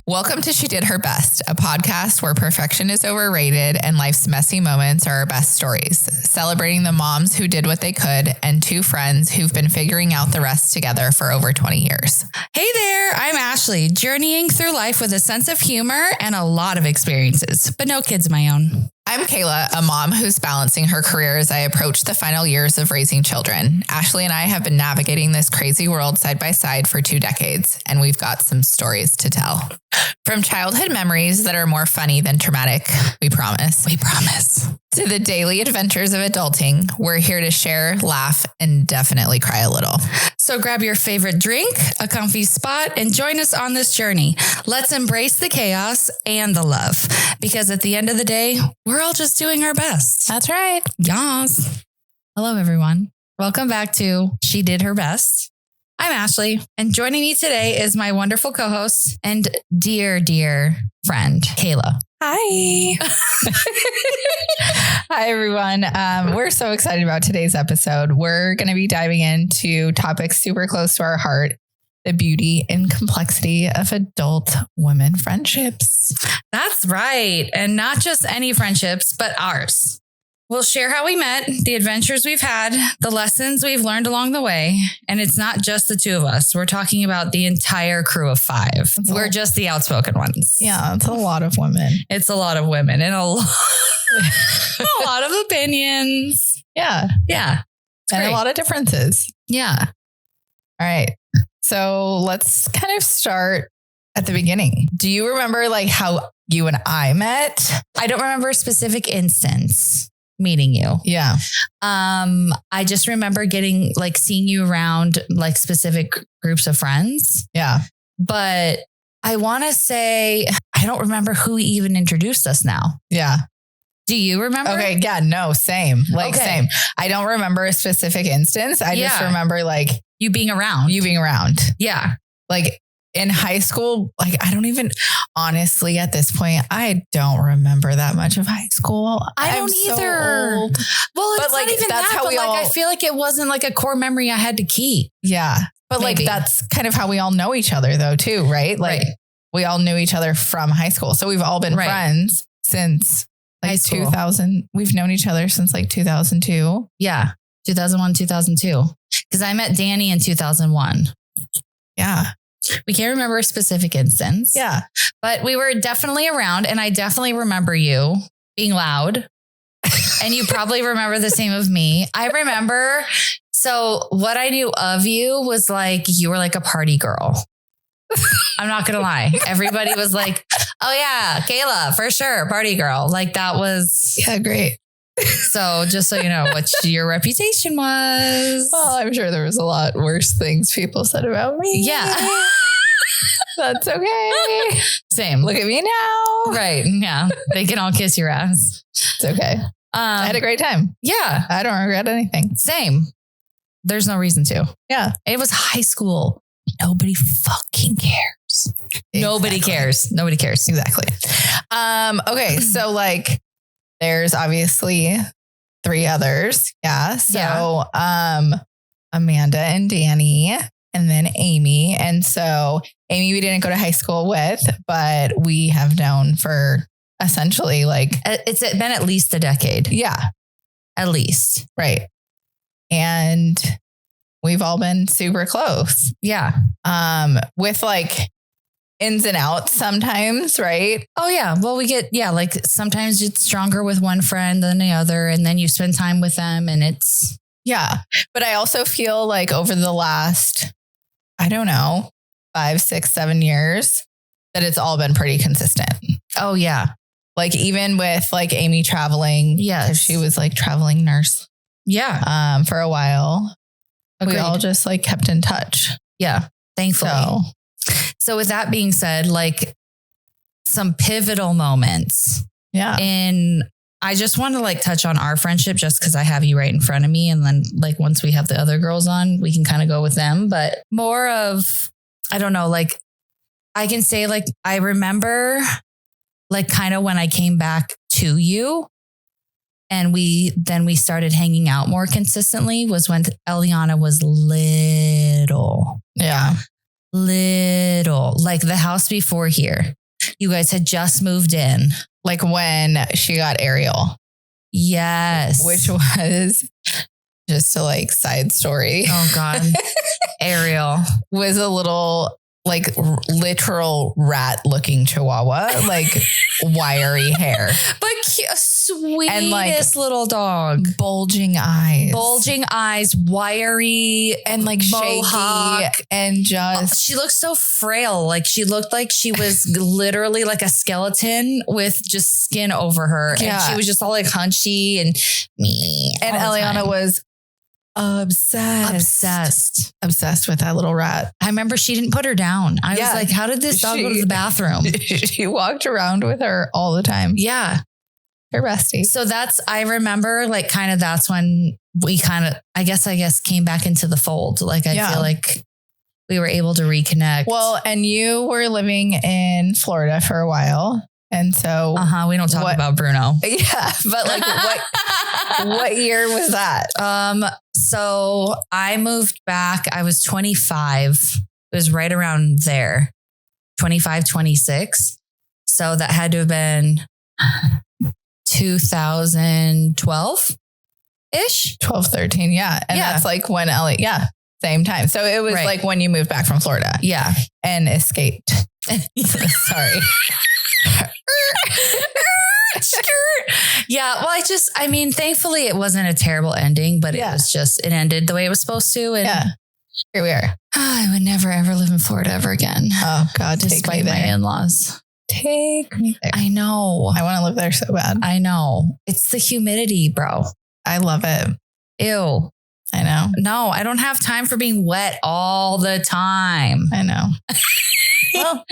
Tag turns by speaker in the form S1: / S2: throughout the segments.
S1: Welcome to She Did Her Best, a podcast where perfection is overrated and life's messy moments are our best stories, celebrating the moms who did what they could and two friends who've been figuring out the rest together for over 20 years.
S2: Hey there, I'm Ashley, journeying through life with a sense of humor and a lot of experiences, but no kids of my own.
S1: I'm Kayla, a mom who's balancing her career as I approach the final years of raising children. Ashley and I have been navigating this crazy world side by side for 2 decades, and we've got some stories to tell. From childhood memories that are more funny than traumatic, we promise.
S2: We promise.
S1: To the daily adventures of adulting, we're here to share, laugh, and definitely cry a little.
S2: So grab your favorite drink, a comfy spot, and join us on this journey. Let's embrace the chaos and the love, because at the end of the day, we're all just doing our best.
S1: That's right.
S2: Yes. Hello, everyone. Welcome back to She Did Her Best. I'm Ashley, and joining me today is my wonderful co-host and dear, dear friend, Kayla.
S1: Hi. Hi, everyone. We're so excited about today's episode. We're going to be diving into topics super close to our heart, the beauty and complexity of adult women friendships.
S2: That's right. And not just any friendships, but ours. We'll share how we met, the adventures we've had, the lessons we've learned along the way. And it's not just the two of us. We're talking about the entire crew of 5. We're just the outspoken ones.
S1: Yeah, it's a lot of women.
S2: It's a lot of women and a lot of opinions.
S1: Yeah.
S2: Yeah.
S1: And a lot of differences.
S2: Yeah.
S1: All right. So let's kind of start at the beginning. Do you remember like how you and I met?
S2: I don't remember a specific instance meeting you.
S1: Yeah.
S2: I just remember seeing you around like specific groups of friends.
S1: Yeah.
S2: But I want to say, I don't remember who even introduced us now.
S1: Yeah.
S2: Do you remember?
S1: Okay. Yeah. No, same. Same. I don't remember a specific instance. I just remember like
S2: you being around. Yeah.
S1: Like in high school, like I don't even, honestly, at this point, I don't remember that much of high school.
S2: I don't either.
S1: So old.
S2: Well, it's
S1: but like,
S2: not even
S1: that's
S2: that,
S1: how
S2: but
S1: we
S2: like,
S1: all,
S2: I feel like it wasn't like a core memory I had to keep.
S1: Yeah. But
S2: Maybe.
S1: like, that's kind of how we all know each other though, too. Right. Like we all knew each other from high school. So we've all been friends since like 2000. We've known each other since like 2002.
S2: Yeah. 2001, 2002. Because I met Danny in 2001.
S1: Yeah.
S2: We can't remember a specific instance.
S1: Yeah.
S2: But we were definitely around, and I definitely remember you being loud. And you probably remember the same of me. I remember. So what I knew of you was like, you were like a party girl. I'm not going to lie. Everybody was like, oh yeah, Kayla, for sure. Party girl. Like that was.
S1: Yeah. Great.
S2: So just so you know what your reputation was.
S1: Well, I'm sure there was a lot worse things people said about me.
S2: Yeah.
S1: That's okay.
S2: Same.
S1: Look at me now.
S2: Right. Yeah. They can all kiss your ass.
S1: It's okay. I had a great time.
S2: Yeah.
S1: I don't regret anything.
S2: Same. There's no reason to.
S1: Yeah.
S2: It was high school. Nobody fucking cares. Exactly. Nobody cares. Nobody cares.
S1: Exactly. Okay. So like there's obviously 3 others. Yeah. So Amanda and Danny and then Amy. And so Amy, we didn't go to high school with, but we have known for essentially like
S2: it's been at least a decade.
S1: Yeah.
S2: At least.
S1: Right. And we've all been super close.
S2: Yeah.
S1: With like ins and outs sometimes, right?
S2: Oh yeah. Well, we get, like sometimes it's stronger with one friend than the other. And then you spend time with them and it's.
S1: Yeah. But I also feel like over the last, I don't know, 5, 6, 7 years that it's all been pretty consistent.
S2: Oh yeah.
S1: Like even with like Amy traveling.
S2: Yeah.
S1: She was like traveling nurse.
S2: Yeah.
S1: For a while.
S2: Agreed.
S1: We all just like kept in touch.
S2: Yeah. Thankfully. So with that being said, like some pivotal moments.
S1: Yeah.
S2: And I just want to like touch on our friendship just because I have you right in front of me. And then like once we have the other girls on, we can kind of go with them. But more of, I don't know, like I can say like I remember like kind of when I came back to you and we started hanging out more consistently was when Eliana was little.
S1: Yeah.
S2: little, like the house before here. You guys had just moved in.
S1: Like when she got Ariel.
S2: Yes.
S1: Which was, just to like side story.
S2: Oh God. Ariel
S1: was a little like literal rat looking chihuahua, like wiry hair.
S2: But sweetest
S1: and like
S2: little dog.
S1: Bulging eyes,
S2: wiry
S1: and like mohawk, shaky and just.
S2: She looked so frail. Like she looked like she was literally like a skeleton with just skin over her.
S1: Yeah.
S2: And she was just all like hunchy and me.
S1: And Eliana was obsessed with that little rat.
S2: I remember she didn't put her down. I was like, how did this dog go to the bathroom?
S1: She walked around with her all the time.
S2: Yeah.
S1: Her bestie.
S2: So I remember like kind of that's when we kind of, I guess came back into the fold. Like I feel like we were able to reconnect.
S1: Well, and you were living in Florida for a while. And so
S2: we don't talk about Bruno.
S1: Yeah. But like what year was that?
S2: So I moved back. I was 25. It was right around there. 25, 26. So that had to have been 2012 ish.
S1: 12, 13. Yeah. And that's like when Ellie, same time. So it was like when you moved back from Florida.
S2: Yeah.
S1: And escaped. Sorry.
S2: Yeah. Well, thankfully it wasn't a terrible ending, but it ended the way it was supposed to. And
S1: here we are.
S2: I would never, ever live in Florida ever again.
S1: Oh God.
S2: Despite my in-laws.
S1: Take me there.
S2: I know.
S1: I want to live there so bad.
S2: I know. It's the humidity, bro.
S1: I love it.
S2: Ew.
S1: I know.
S2: No, I don't have time for being wet all the time.
S1: I know.
S2: Well,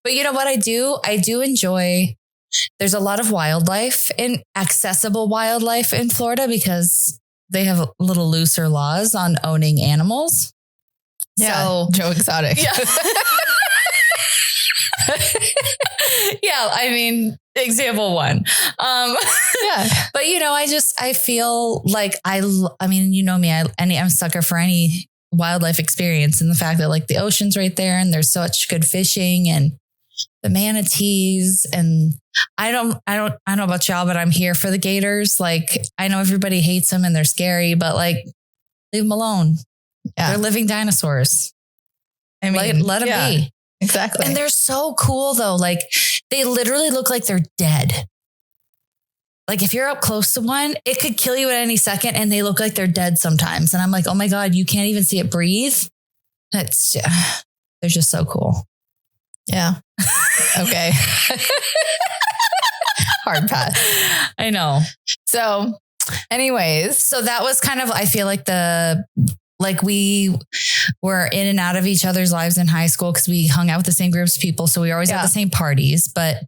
S2: but you know what I do? I do enjoy, there's a lot of wildlife and accessible wildlife in Florida because they have a little looser laws on owning animals.
S1: Yeah.
S2: So,
S1: Joe Exotic.
S2: Yeah. Example one. But I feel like you know me, I'm a sucker for any wildlife experience, and the fact that like the ocean's right there and there's such good fishing and the manatees, and I don't know about y'all, but I'm here for the gators. Like I know everybody hates them and they're scary, but like leave them alone. Yeah. They're living dinosaurs. I mean, let them be.
S1: Exactly.
S2: And they're so cool though. Like they literally look like they're dead. Like if you're up close to one, it could kill you at any second and they look like they're dead sometimes. And I'm like, oh my God, you can't even see it breathe. They're just so cool.
S1: Yeah. Okay. Hard pass.
S2: I know.
S1: So anyways.
S2: So that was kind of, I feel like we were in and out of each other's lives in high school because we hung out with the same groups of people. So we always had the same parties. But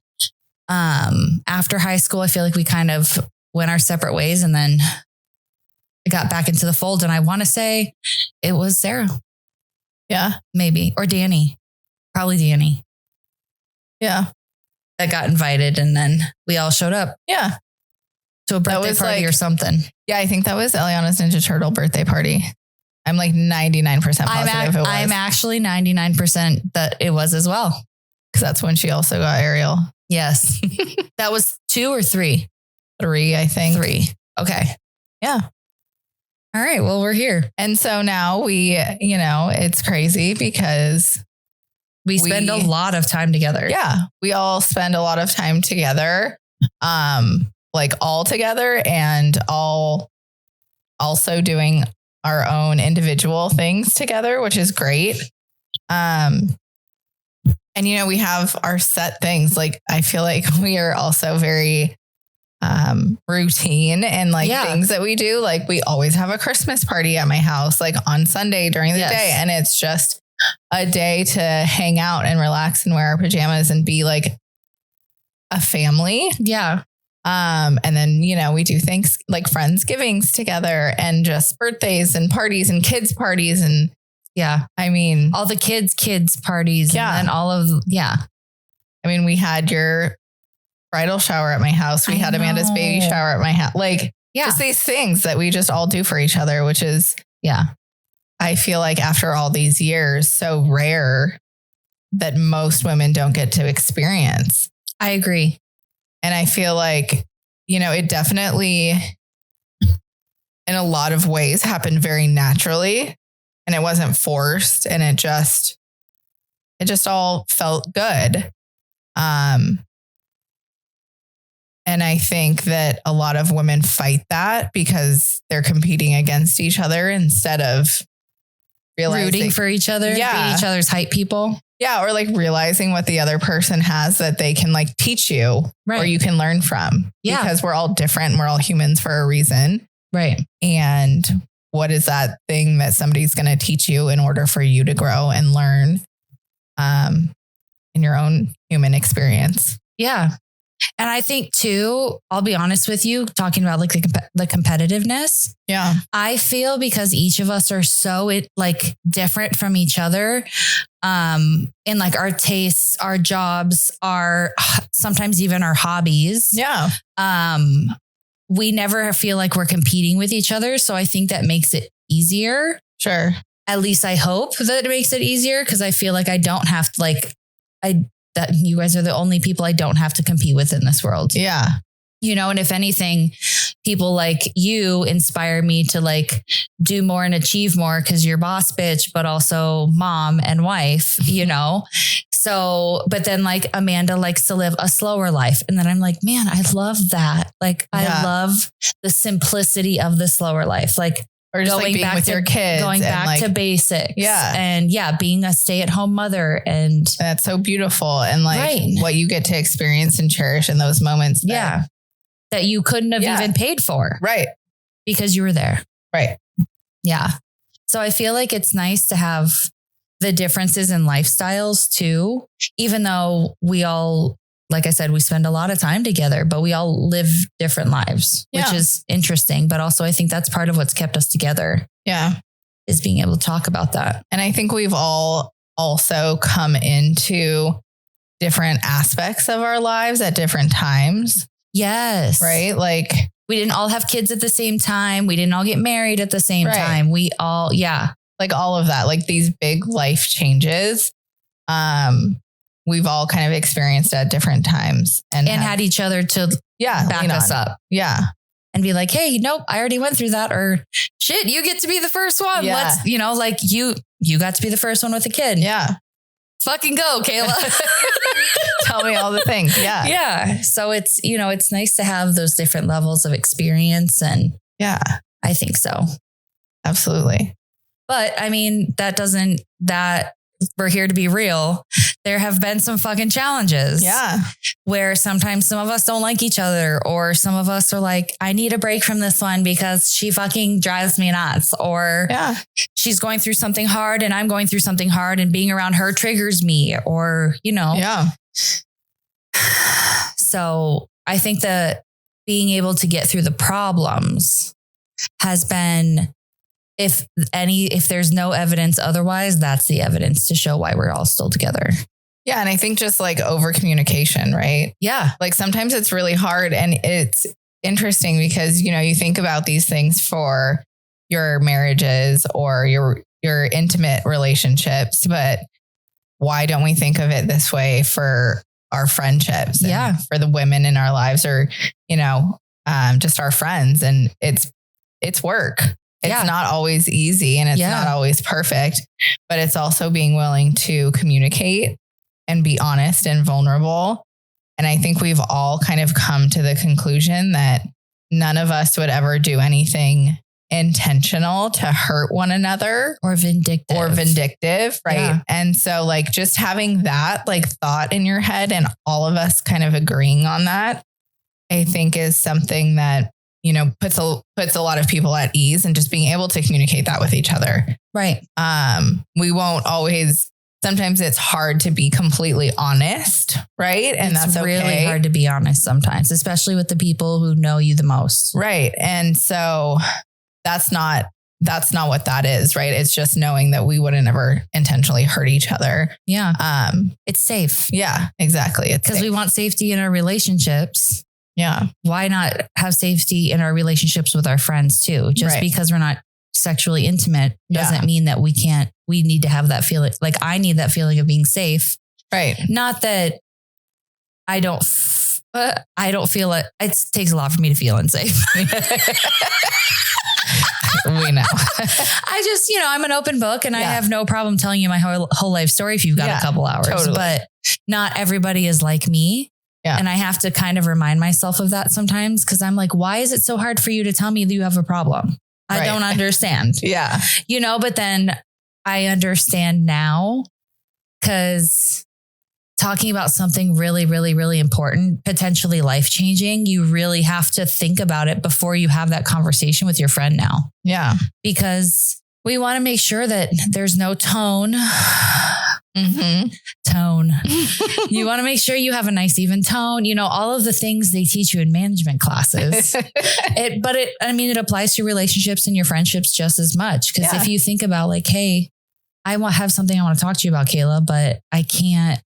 S2: after high school, I feel like we kind of went our separate ways and then got back into the fold. And I want to say it was Sarah.
S1: Yeah.
S2: Maybe. Or Danny. Probably Danny.
S1: Yeah.
S2: That got invited and then we all showed up.
S1: Yeah.
S2: To a birthday party or something. Yeah.
S1: I think that was Eliana's Ninja Turtle birthday party. I'm like 99% positive it was.
S2: I'm actually 99% that it was as well.
S1: Because that's when she also got Ariel.
S2: Yes. That was 2 or 3?
S1: 3, I think.
S2: 3. Okay.
S1: Yeah.
S2: All right. Well, we're here.
S1: And so now we, it's crazy because
S2: we spend a lot of time together.
S1: Yeah. We all spend a lot of time together, like all together and all also doing our own individual things together, which is great. And, we have our set things. Like, I feel like we are also very routine and things that we do. Like we always have a Christmas party at my house, like on Sunday during the day. And it's just a day to hang out and relax and wear our pajamas and be like a family.
S2: Yeah.
S1: And then, we do things like Friendsgivings together and just birthdays and parties and kids parties. And
S2: all the kids parties. Yeah. And all of,
S1: we had your bridal shower at my house. We had Amanda's baby shower at my house. Like just these things that we just all do for each other, which is, I feel like after all these years, so rare that most women don't get to experience.
S2: I agree.
S1: And I feel like, it definitely in a lot of ways happened very naturally, and it wasn't forced, and it just all felt good. And I think that a lot of women fight that because they're competing against each other instead of
S2: rooting for each other, being each other's hype people.
S1: Yeah. Or like realizing what the other person has that they can like teach you or you can learn from. Yeah. Because we're all different. And we're all humans for a reason.
S2: Right.
S1: And what is that thing that somebody's going to teach you in order for you to grow and learn in your own human experience?
S2: Yeah. And I think too, I'll be honest with you, talking about like the competitiveness.
S1: Yeah.
S2: I feel because each of us are so like different from each other, in like our tastes, our jobs, our sometimes even our hobbies.
S1: Yeah.
S2: We never feel like we're competing with each other. So I think that makes it easier.
S1: Sure.
S2: At least I hope that it makes it easier, because I feel like I don't have to that you guys are the only people I don't have to compete with in this world.
S1: Yeah.
S2: And if anything, people like you inspire me to like do more and achieve more, because you're boss bitch, but also mom and wife, So, but then like Amanda likes to live a slower life. And then I'm like, man, I love that. Like, I love the simplicity of the slower life. Like,
S1: or just going like being with your kids,
S2: going back to basics.
S1: Yeah.
S2: And being a stay-at-home mother. And
S1: that's so beautiful. And like what you get to experience and cherish in those moments.
S2: That you couldn't have even paid for.
S1: Right.
S2: Because you were there.
S1: Right.
S2: Yeah. So I feel like it's nice to have the differences in lifestyles too, even though we all, like I said, we spend a lot of time together, but we all live different lives, which is interesting. But also I think that's part of what's kept us together.
S1: Yeah.
S2: Is being able to talk about that.
S1: And I think we've all also come into different aspects of our lives at different times.
S2: Yes.
S1: Right. Like
S2: we didn't all have kids at the same time. We didn't all get married at the same time. We all,
S1: like all of that, like these big life changes. We've all kind of experienced at different times and
S2: had each other to back us up.
S1: Yeah.
S2: And be like, hey, nope, I already went through that. Or shit, you get to be the first one.
S1: Yeah.
S2: Let's, like you got to be the first one with a kid.
S1: Yeah.
S2: Fucking go, Kayla.
S1: Tell me all the things. Yeah.
S2: Yeah. So it's, it's nice to have those different levels of experience. And I think so.
S1: Absolutely.
S2: But I mean, that we're here to be real. There have been some fucking challenges.
S1: Yeah.
S2: Where sometimes some of us don't like each other, or some of us are like, I need a break from this one because she fucking drives me nuts, or she's going through something hard and I'm going through something hard and being around her triggers me, or,
S1: Yeah.
S2: So I think that being able to get through the problems has been, if there's no evidence otherwise, that's the evidence to show why we're all still together.
S1: Yeah. And I think just like over communication, right?
S2: Yeah.
S1: Like sometimes it's really hard, and it's interesting because, you think about these things for your marriages or your intimate relationships, but why don't we think of it this way for our friendships? And for the women in our lives, or, just our friends. And it's work. It's not always easy, and it's not always perfect, but it's also being willing to communicate and be honest and vulnerable. And I think we've all kind of come to the conclusion that none of us would ever do anything intentional to hurt one another
S2: or vindictive.
S1: Right.
S2: Yeah.
S1: And so like just having that like thought in your head and all of us kind of agreeing on that, I think is something that, puts a lot of people at ease, and just being able to communicate that with each other.
S2: Right.
S1: We won't always, sometimes it's hard to be completely honest. Right. And that's
S2: really hard to be honest sometimes, especially with the people who know you the most.
S1: Right. And so that's not what that is. Right. It's just knowing that we wouldn't ever intentionally hurt each other.
S2: Yeah. It's safe.
S1: Yeah, exactly.
S2: Because we want safety in our relationships.
S1: Yeah.
S2: Why not have safety in our relationships with our friends too? Just because we're not sexually intimate doesn't mean that we need to have that feeling. Like I need that feeling of being safe
S1: Right.
S2: Not that I don't feel it. It takes a lot for me to feel unsafe.
S1: We know.
S2: I just, I'm an open book and I have no problem telling you my whole life story if you've got a couple hours, but not everybody is like me.
S1: Yeah.
S2: And I have to kind of remind myself of that sometimes because I'm like, why is it so hard for you to tell me that you have a problem? I don't understand.
S1: Yeah.
S2: But then I understand now because talking about something really, really, really important, potentially life-changing, you really have to think about it before you have that conversation with your friend now.
S1: Yeah.
S2: Because we want to make sure that there's no tone.
S1: Mm-hmm.
S2: Tone. You want to make sure you have a nice, even tone, all of the things they teach you in management classes. It applies to relationships and your friendships just as much. Because if you think about like, hey, I have something I want to talk to you about, Kayla, but I can't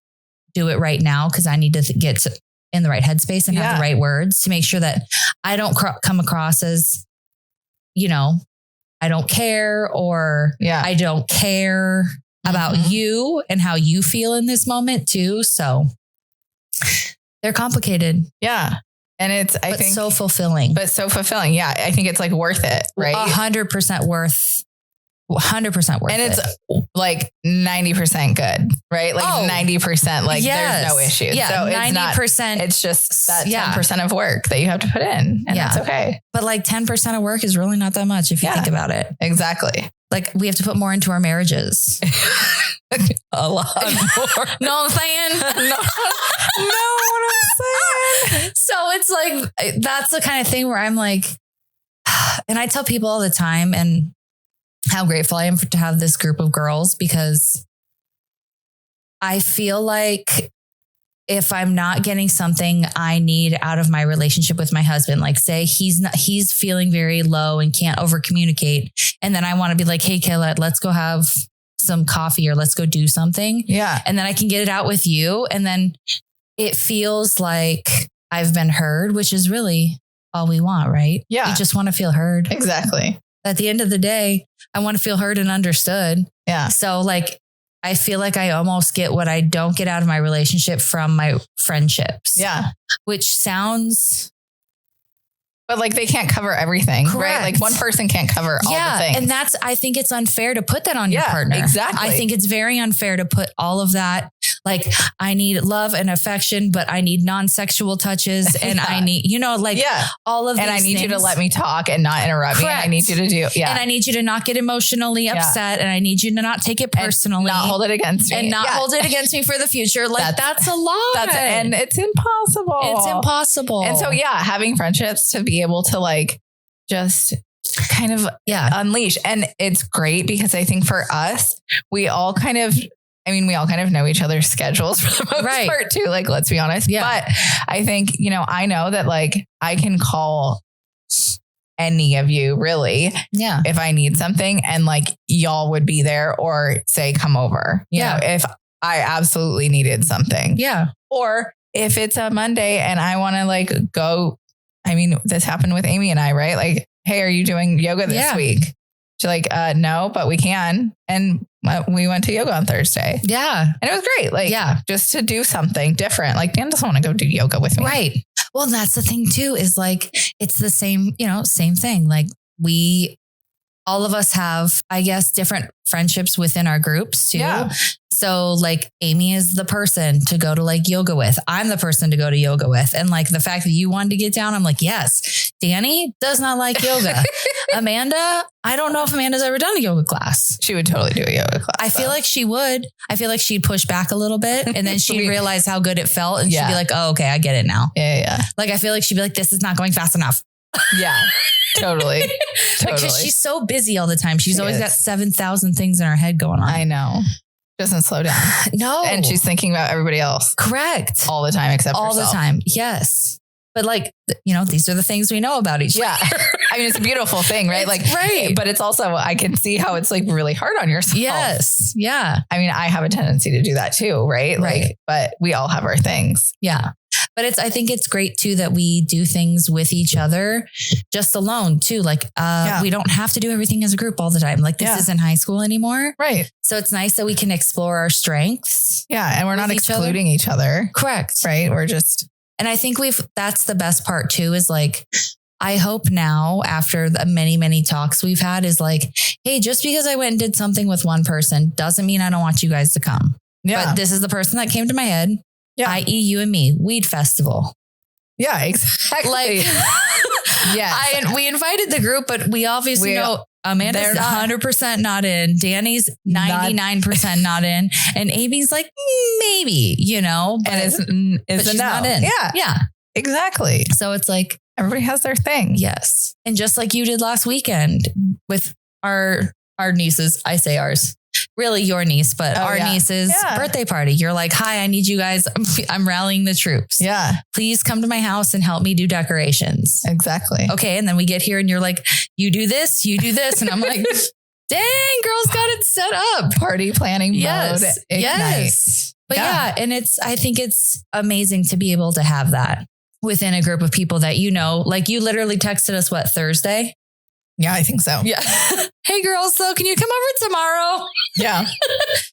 S2: do it right now because I need to get in the right headspace and have the right words to make sure that I don't come across as, I don't care or I don't care about you and how you feel in this moment too. So they're complicated.
S1: Yeah. And I think
S2: so fulfilling.
S1: But so fulfilling. Yeah. I think it's like worth it, right?
S2: 100% worth 100% worth it.
S1: And it's like 90% good, right? Like 90%, like there's no issues.
S2: Yeah,
S1: so it's
S2: 90%.
S1: It's just that 10% of work that you have to put in and that's okay.
S2: But like 10% of work is really not that much if you think about it.
S1: Exactly.
S2: Like we have to put more into our marriages.
S1: A lot more.
S2: Know what I'm saying?
S1: No, what I'm saying.
S2: So it's like, that's the kind of thing where I'm like, and I tell people all the time and how grateful I am to have this group of girls because I feel like if I'm not getting something I need out of my relationship with my husband, like say he's feeling very low and can't over communicate. And then I want to be like, hey, Kayla, let's go have some coffee or let's go do something.
S1: Yeah.
S2: And then I can get it out with you. And then it feels like I've been heard, which is really all we want, right?
S1: Yeah.
S2: You just want to feel heard.
S1: Exactly.
S2: At the end of the day, I want to feel heard and understood.
S1: Yeah.
S2: So like, I feel like I almost get what I don't get out of my relationship from my friendships.
S1: Yeah.
S2: Which sounds...
S1: But like they can't cover everything,
S2: Correct.
S1: right? Like one person can't cover all the things.
S2: And I think it's unfair to put that on your partner.
S1: Exactly.
S2: I think it's very unfair to put all of that. Like I need love and affection, but I need non-sexual touches and I need, all of these
S1: And I need
S2: things.
S1: you to let me talk and not interrupt me. And I need you to do,
S2: And I need you to not get emotionally upset and I need you to not take it personally.
S1: And not hold it against me.
S2: And not hold it against me for the future. Like that's a lot.
S1: And it's impossible.
S2: It's impossible.
S1: And so, having friendships to be able to like, just kind of unleash. And it's great because I think for us, we all kind of know each other's schedules for the most part too. Like, let's be honest. Yeah. But I think, I know that like I can call any of you really, if I need something and like y'all would be there or say, come over, you know, if I absolutely needed something.
S2: Yeah.
S1: Or if it's a Monday and I want to like go, I mean, this happened with Amy and I, right? Like, hey, are you doing yoga this week? She's like, no, but we can. And we went to yoga on Thursday.
S2: Yeah.
S1: And it was great. Like, just to do something different. Like Dan doesn't want to go do yoga with me.
S2: Right. Well, that's the thing too, is like, it's the same, same thing. Like all of us have, I guess, different friendships within our groups too. Yeah. So like Amy is the person to go to like yoga with. I'm the person to go to yoga with. And like the fact that you wanted to get down, I'm like, yes. Danny does not like yoga. Amanda, I don't know if Amanda's ever done a yoga class.
S1: She would totally do a yoga class.
S2: I feel like she would. I feel like she'd push back a little bit and then she'd realize how good it felt. And she'd be like, oh, okay, I get it now.
S1: Yeah.
S2: Like, I feel like she'd be like, this is not going fast enough.
S1: Yeah, totally.
S2: Because she's so busy all the time. She's always got 7,000 things in her head going on.
S1: I know. Doesn't slow down.
S2: No.
S1: And she's thinking about everybody else.
S2: Correct.
S1: All the time, except
S2: all
S1: herself.
S2: the time. Yes. But like, these are the things we know about each other.
S1: Yeah. I mean, it's a beautiful thing, right?
S2: Right.
S1: But it's also, I can see how it's like really hard on yourself.
S2: Yes. Yeah.
S1: I mean, I have a tendency to do that too, right?
S2: Right.
S1: Like, but we all have our things.
S2: Yeah. But I think it's great too that we do things with each other just alone too. Like, we don't have to do everything as a group all the time. Like this isn't high school anymore.
S1: Right.
S2: So it's nice that we can explore our strengths.
S1: Yeah. And we're not excluding each other.
S2: Correct.
S1: Right. We're just.
S2: And I think that's the best part too, is like, I hope now after the many, many talks we've had is like, hey, just because I went and did something with one person doesn't mean I don't want you guys to come. Yeah. But this is the person that came to my head. Yeah. I.e. you and me, weed festival.
S1: Yeah, exactly.
S2: Like, we invited the group, but we obviously know Amanda's 100% not in. Danny's 99% not in. And Amy's like, maybe, but,
S1: and it's
S2: she's not in.
S1: Yeah.
S2: Yeah.
S1: Exactly.
S2: So it's like,
S1: everybody has their thing.
S2: Yes. And just like you did last weekend with our nieces, I say ours, really your niece, but our niece's birthday party. You're like, hi, I need you guys. I'm rallying the troops.
S1: Yeah.
S2: Please come to my house and help me do decorations.
S1: Exactly.
S2: Okay. And then we get here and you're like, you do this. And I'm like, dang, girls got it set up.
S1: Party planning mode. Ignite.
S2: Yes. But and I think it's amazing to be able to have that within a group of people that, like you literally texted us Thursday?
S1: Yeah, I think so.
S2: Yeah. Hey girls, so can you come over tomorrow?
S1: Yeah.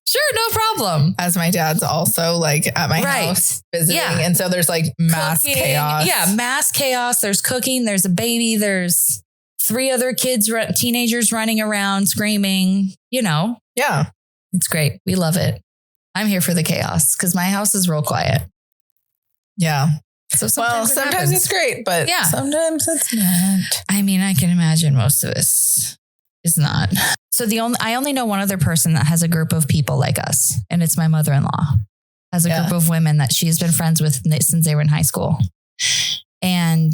S2: Sure, no problem.
S1: As my dad's also like at my house visiting. Yeah. And so there's like mass chaos.
S2: Yeah, mass chaos. There's cooking, there's a baby, there's 3 other kids, teenagers running around screaming, Yeah. It's great. We love it. I'm here for the chaos because my house is real quiet.
S1: Yeah.
S2: So sometimes
S1: it's great, but sometimes it's not.
S2: I mean, I can imagine most of this is not. So I only know one other person that has a group of people like us, and it's my mother-in-law. Has a group of women that she's been friends with since they were in high school. And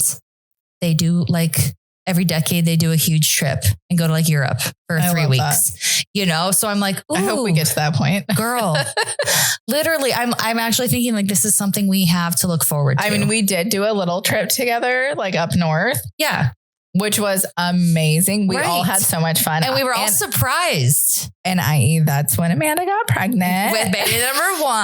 S2: they do like every decade they do a huge trip and go to like Europe for 3 weeks, So I'm like, ooh,
S1: I hope we get to that point,
S2: girl. Literally, I'm actually thinking like this is something we have to look forward to.
S1: I mean, we did do a little trip together, like up north.
S2: Yeah.
S1: Which was amazing. We all had so much fun.
S2: And we were all surprised.
S1: And i.e. that's when Amanda got pregnant.
S2: With baby number 1.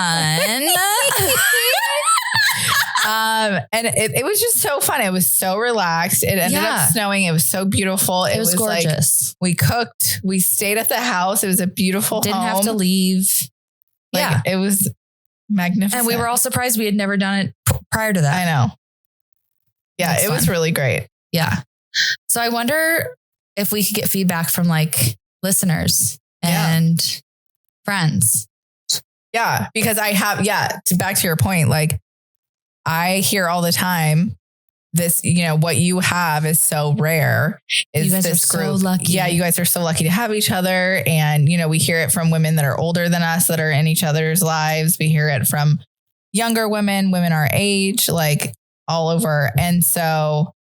S1: And it was just so fun. It was so relaxed. It ended up snowing. It was so beautiful. It was
S2: gorgeous.
S1: Like, we cooked. We stayed at the house. It was a beautiful
S2: Didn't
S1: home.
S2: have to leave.
S1: Like, it was magnificent.
S2: And we were all surprised we had never done it prior to that.
S1: I know. Yeah, it was really great.
S2: Yeah. So I wonder if we could get feedback from like listeners and friends.
S1: Yeah, because I have, back to your point, like I hear all the time this, what you have is so rare. Is
S2: you guys
S1: this
S2: are
S1: group.
S2: So lucky.
S1: Yeah, you guys are so lucky to have each other. And, we hear it from women that are older than us that are in each other's lives. We hear it from younger women our age, like all over. And so,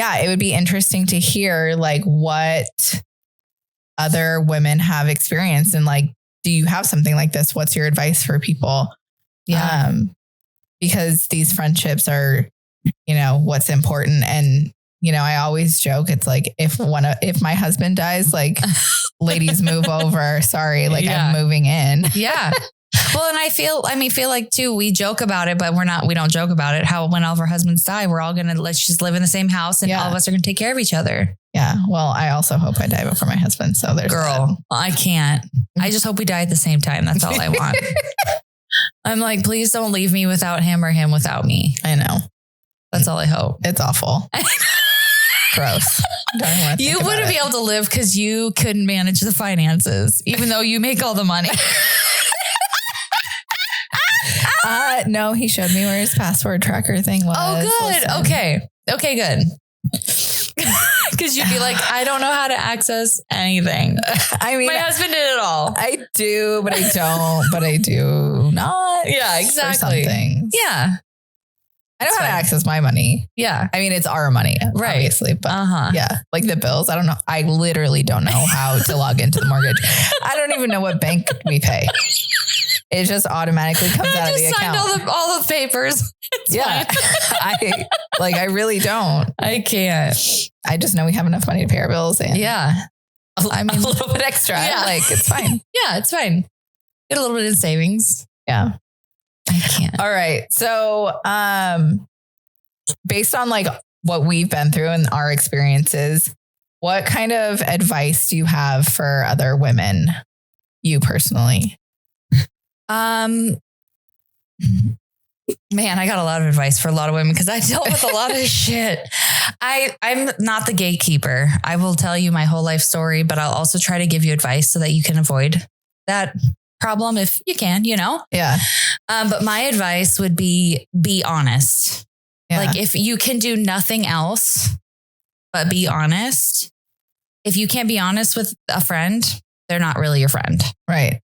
S1: it would be interesting to hear like what other women have experienced. And like, do you have something like this? What's your advice for people?
S2: Yeah.
S1: Because these friendships are, what's important. And, I always joke, it's like, if my husband dies, like ladies move over, sorry, like I'm moving in.
S2: Yeah. Well, and I feel like too, we joke about it, but we don't joke about it. How when all of our husbands die, we're all let's just live in the same house and all of us are going to take care of each other.
S1: Yeah. Well, I also hope I die before my husband. So there's
S2: that. I can't. I just hope we die at the same time. That's all I want. I'm like, please don't leave me without him or him without me.
S1: I know.
S2: That's all I hope.
S1: It's awful. Gross.
S2: You wouldn't be able to live because you couldn't manage the finances, even though you make all the money.
S1: No, he showed me where his password tracker thing was.
S2: Oh, good. Listen. Okay, good. Because you'd be like, I don't know how to access anything. I mean, my husband did it all.
S1: I do, but I don't. But I do not.
S2: Yeah, exactly. Yeah.
S1: I know how to access my money.
S2: Yeah.
S1: I mean, it's our money, obviously. But like the bills, I don't know. I literally don't know how to log into the mortgage. I don't even know what bank we pay. It just automatically comes out of the account.
S2: I just signed all the papers. It's fine.
S1: I really don't.
S2: I can't.
S1: I just know we have enough money to pay our bills. And
S2: a
S1: little bit extra.
S2: Yeah.
S1: Like, it's fine.
S2: Yeah, it's fine. Get a little bit in savings.
S1: Yeah.
S2: I can't.
S1: All right. So, based on like what we've been through and our experiences, what kind of advice do you have for other women, you personally?
S2: Man, I got a lot of advice for a lot of women because I dealt with a lot of shit. I'm not the gatekeeper. I will tell you my whole life story, but I'll also try to give you advice so that you can avoid that problem if you can, you know?
S1: Yeah.
S2: But my advice would be honest.
S1: Yeah.
S2: Like if you can do nothing else but be honest, if you can't be honest with a friend, they're not really your friend.
S1: Right.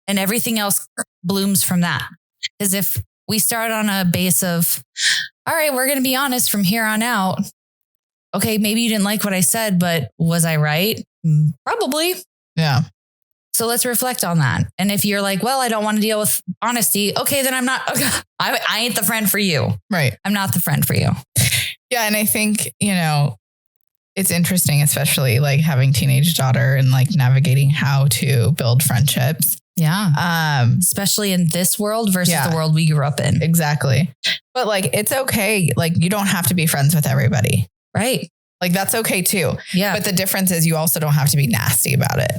S2: And everything else blooms from that. Because if we start on a base of, all right, we're going to be honest from here on out. Okay, maybe you didn't like what I said, but was I right? Probably.
S1: Yeah.
S2: So let's reflect on that. And if you're like, well, I don't want to deal with honesty. Okay, then I'm not, okay, I ain't the friend for you.
S1: Right.
S2: I'm not the friend for you.
S1: Yeah. And I think, you know, it's interesting, especially like having teenage daughter and like navigating how to build friendships.
S2: Yeah. Especially in this world versus the world we grew up in.
S1: Exactly. But like, it's okay. Like you don't have to be friends with everybody.
S2: Right.
S1: Like that's okay too.
S2: Yeah.
S1: But the difference is you also don't have to be nasty about it.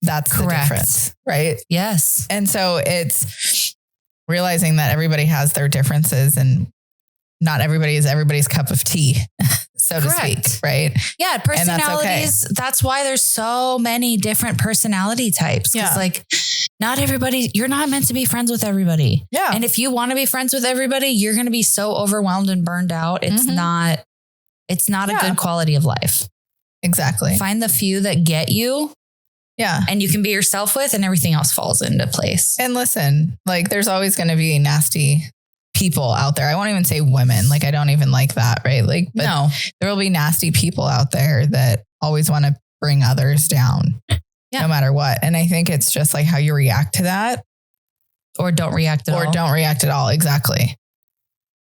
S1: That's
S2: correct.
S1: The difference. Right.
S2: Yes.
S1: And so it's realizing that everybody has their differences and not everybody is everybody's cup of tea, so
S2: correct.
S1: To speak. Right.
S2: Yeah. Personalities.
S1: Okay.
S2: That's why there's so many different personality types. Because like not everybody, you're not meant to be friends with everybody.
S1: Yeah.
S2: And if you want to be friends with everybody, you're going to be so overwhelmed and burned out. It's not a good quality of life.
S1: Exactly.
S2: Find the few that get you.
S1: Yeah.
S2: And you can be yourself with, and everything else falls into place.
S1: And listen, like there's always going to be nasty people out there. I won't even say women. Like I don't even like that. Right. Like, but
S2: no,
S1: there will be nasty people out there that always want to bring others down no matter what. And I think it's just like how you react to that.
S2: Or don't react at all.
S1: Or don't react at all. Exactly.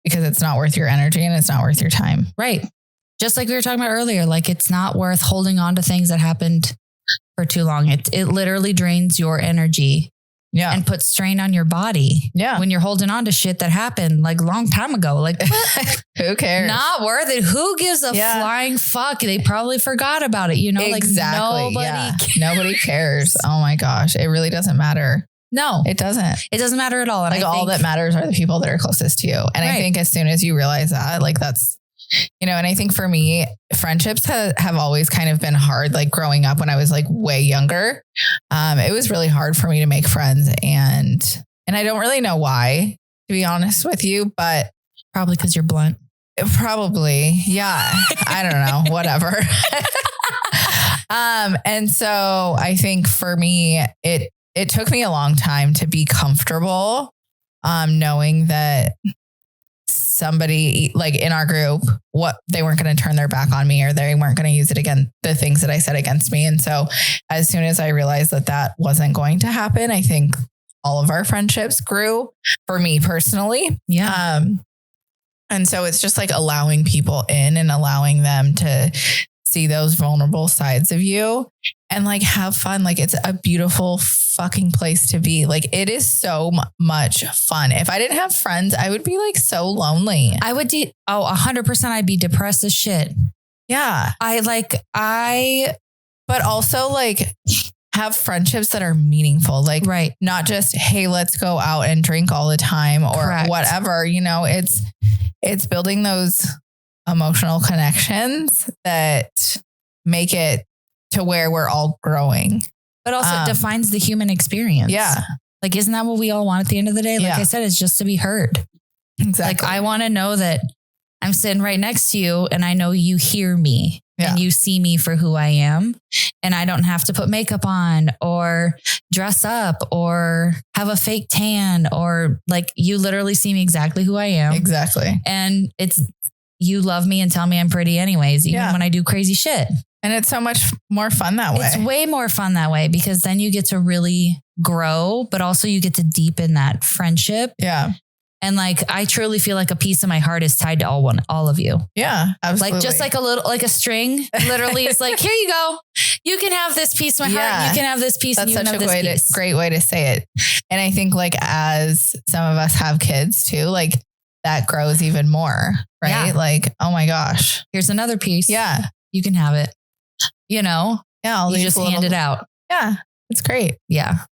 S1: Because it's not worth your energy and it's not worth your time.
S2: Right. Just like we were talking about earlier, like it's not worth holding on to things that happened for too long. It literally drains your energy. Yeah. And puts strain on your body.
S1: Yeah.
S2: When you're holding on to shit that happened like a long time ago. Like
S1: who cares?
S2: Not worth it. Who gives a flying fuck? They probably forgot about it. You know,
S1: exactly.
S2: Like
S1: nobody cares. Oh my gosh. It really doesn't matter.
S2: No,
S1: it doesn't.
S2: It doesn't matter at all. And
S1: like all that matters are the people that are closest to you. And I think as soon as you realize that, like that's, you know, and I think for me, friendships have always kind of been hard. Like growing up when I was like way younger, it was really hard for me to make friends. And I don't really know why, to be honest with you, but
S2: probably because you're blunt.
S1: Probably. Yeah. I don't know. Whatever. And so I think for me, it took me a long time to be comfortable, knowing that somebody like in our group, what they weren't going to turn their back on me or they weren't going to use it again, the things that I said against me. And so as soon as I realized that wasn't going to happen, I think all of our friendships grew for me personally.
S2: Yeah.
S1: And so it's just like allowing people in and allowing them to see those vulnerable sides of you and like have fun. Like it's a beautiful fucking place to be. Like it is so much fun. If I didn't have friends, I would be like so lonely.
S2: I would 100%. I'd be depressed as shit.
S1: Yeah.
S2: But
S1: also like have friendships that are meaningful. Like not just, hey, let's go out and drink all the time or whatever, you know, it's building those emotional connections that make it to where we're all growing.
S2: But also it defines the human experience.
S1: Yeah.
S2: Like, isn't that what we all want at the end of the day? Like I said, it's just to be heard.
S1: Exactly.
S2: Like I want to know that I'm sitting right next to you and I know you hear me and you see me for who I am. And I don't have to put makeup on or dress up or have a fake tan or like you literally see me exactly who I am.
S1: Exactly.
S2: And you love me and tell me I'm pretty anyways, even when I do crazy shit.
S1: And it's so much more fun that way.
S2: It's way more fun that way because then you get to really grow, but also you get to deepen that friendship.
S1: Yeah.
S2: And like, I truly feel like a piece of my heart is tied to all of you.
S1: Yeah, absolutely.
S2: Like just like a string, literally it's like, here you go. You can have this piece of my heart. You can have this piece.
S1: That's
S2: and you
S1: such
S2: can have
S1: a great way to say it. And I think like as some of us have kids too, like that grows even more, right?
S2: Yeah.
S1: Like, oh my gosh.
S2: Here's another piece.
S1: Yeah.
S2: You can have it. You know?
S1: Yeah.
S2: You just hand it out.
S1: Yeah. It's great.
S2: Yeah.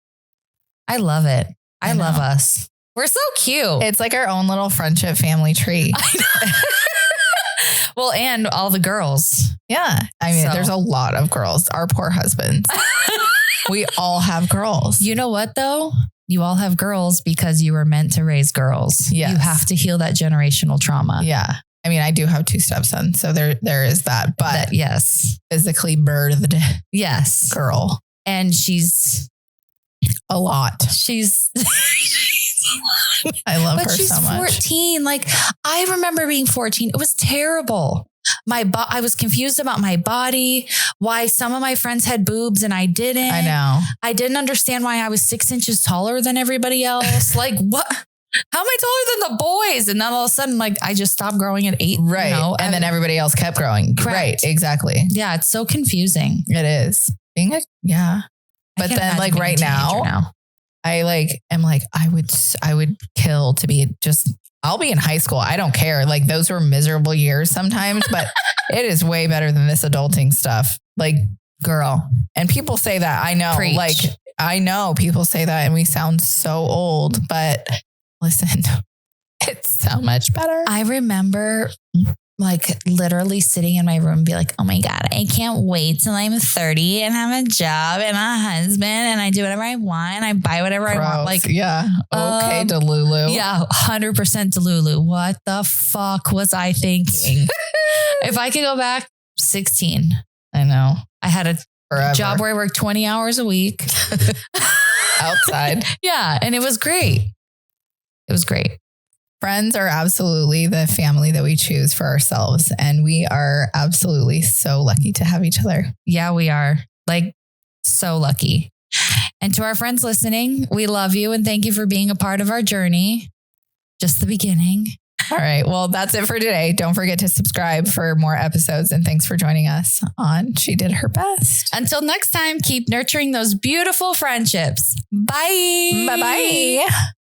S2: I love it. I love
S1: know.
S2: us. We're so cute.
S1: It's like our own little friendship family tree.
S2: I know. Well, and all the girls.
S1: Yeah. I mean, there's a lot of girls, our poor husbands. We all have girls.
S2: You know what though? You all have girls because you were meant to raise girls.
S1: Yes.
S2: You have to heal that generational trauma.
S1: Yeah. I mean, I do have 2 stepsons, so there is that, but
S2: yes,
S1: physically birthed
S2: yes,
S1: girl.
S2: And she's
S1: a lot.
S2: She's
S1: I love her
S2: she's
S1: so much.
S2: 14. Like I remember being 14. It was terrible. I was confused about my body, why some of my friends had boobs and I didn't.
S1: I know.
S2: I didn't understand why I was 6 inches taller than everybody else. Like what? How am I taller than the boys? And then all of a sudden, like I just stopped growing at 8.
S1: Right.
S2: You know?
S1: And then everybody else kept growing.
S2: Correct.
S1: Right. Exactly.
S2: Yeah. It's so confusing.
S1: It is. Yeah. But then like right now, I am like, I would kill to be I'll be in high school. I don't care. Like those were miserable years sometimes, but it is way better than this adulting stuff. Like, girl. And people say that. I know.
S2: Preach.
S1: Like, I know people say that and we sound so old, but listen, it's so much better.
S2: I remember like literally sitting in my room and be like, oh my God, I can't wait till I'm 30 and have a job and a husband and I do whatever I want and I buy whatever I want. Like,
S1: yeah. Okay, Delulu.
S2: Yeah, 100% Delulu. What the fuck was I thinking? If I could go back, 16.
S1: I know.
S2: I had a
S1: Forever.
S2: job where I worked 20 hours a week.
S1: Outside.
S2: Yeah, and it was great. It was great.
S1: Friends are absolutely the family that we choose for ourselves. And we are absolutely so lucky to have each other.
S2: Yeah, we are. Like, so lucky. And to our friends listening, we love you and thank you for being a part of our journey. Just the beginning.
S1: All right. Well, that's it for today. Don't forget to subscribe for more episodes. And thanks for joining us on She Did Her Best.
S2: Until next time, keep nurturing those beautiful friendships. Bye.
S1: Bye-bye.